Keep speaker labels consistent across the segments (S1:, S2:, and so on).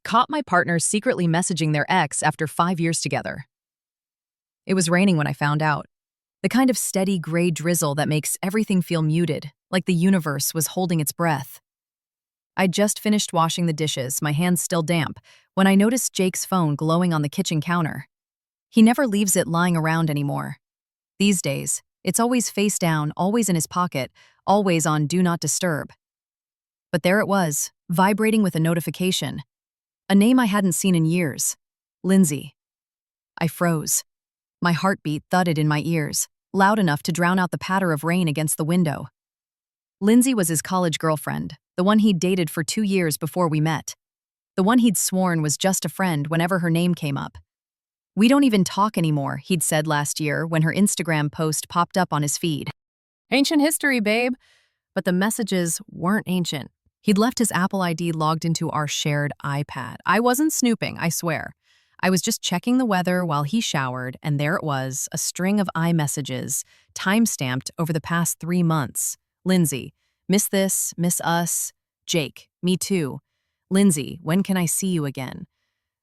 S1: caught my partner secretly messaging their ex after 5 years together. It was raining when I found out. The kind of steady gray drizzle that makes everything feel muted, like the universe was holding its breath. I'd just finished washing the dishes, my hands still damp, when I noticed Jake's phone glowing on the kitchen counter. He never leaves it lying around anymore. These days, it's always face down, always in his pocket, always on Do Not Disturb. But there it was, vibrating with a notification. A name I hadn't seen in years. Lindsay. I froze. My heartbeat thudded in my ears, loud enough to drown out the patter of rain against the window. Lindsay was his college girlfriend, the one he'd dated for 2 years before we met. The one he'd sworn was just a friend whenever her name came up. "We don't even talk anymore," he'd said last year when her Instagram post popped up on his feed. Ancient history, babe. But the messages weren't ancient. He'd left his Apple ID logged into our shared iPad. I wasn't snooping, I swear. I was just checking the weather while he showered, and there it was, a string of iMessages, time-stamped over the past 3 months. Lindsay, miss this, miss us. Jake, me too. Lindsay, when can I see you again?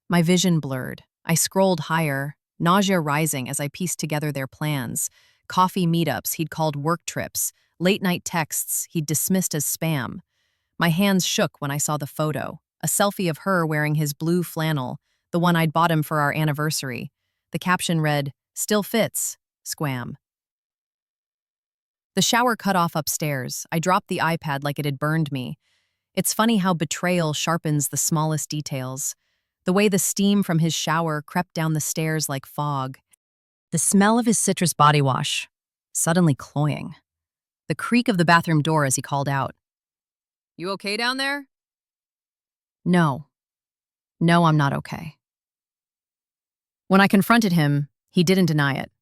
S1: My vision blurred. I scrolled higher, nausea rising as I pieced together their plans. Coffee meetups he'd called work trips, late-night texts he'd dismissed as spam. My hands shook when I saw the photo, a selfie of her wearing his blue flannel, the one I'd bought him for our anniversary. The caption read, "Still fits, squam." The shower cut off upstairs. I dropped the iPad like it had burned me. It's funny how betrayal sharpens the smallest details. The way the steam from his shower crept down the stairs like fog. The smell of his citrus body wash, suddenly cloying. The creak of the bathroom door as he called out. "You okay down there?" No. No, I'm not okay. When I confronted him, he didn't deny it.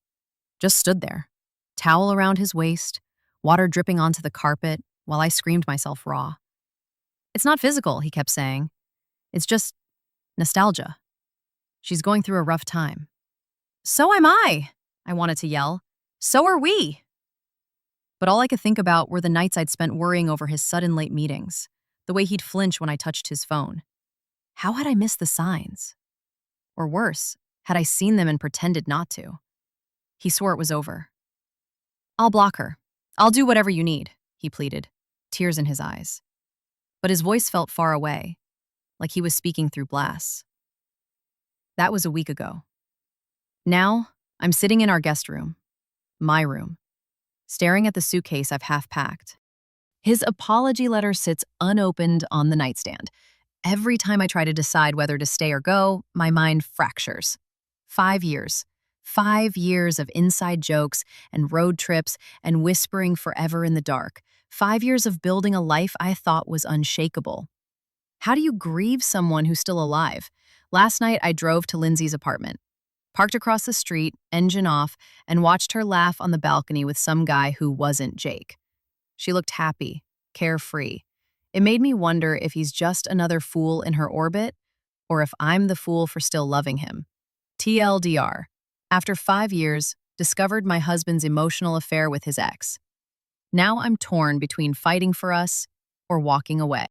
S1: Just stood there, towel around his waist, water dripping onto the carpet, while I screamed myself raw. "It's not physical," he kept saying. "It's just nostalgia. She's going through a rough time." "So am I wanted to yell. "So are we." But all I could think about were the nights I'd spent worrying over his sudden late meetings, the way he'd flinch when I touched his phone. How had I missed the signs? Or worse, had I seen them and pretended not to? He swore it was over. "I'll block her. I'll do whatever you need," he pleaded, tears in his eyes. But his voice felt far away, like he was speaking through glass. That was a week ago. Now, I'm sitting in our guest room, my room, staring at the suitcase I've half packed. His apology letter sits unopened on the nightstand. Every time I try to decide whether to stay or go, my mind fractures. 5 years. 5 years of inside jokes and road trips and whispering forever in the dark. 5 years of building a life I thought was unshakable. How do you grieve someone who's still alive? Last night, I drove to Lindsay's apartment, parked across the street, engine off, and watched her laugh on the balcony with some guy who wasn't Jake. She looked happy, carefree. It made me wonder if he's just another fool in her orbit, or if I'm the fool for still loving him. TLDR. After 5 years, discovered my husband's emotional affair with his ex. Now I'm torn between fighting for us or walking away.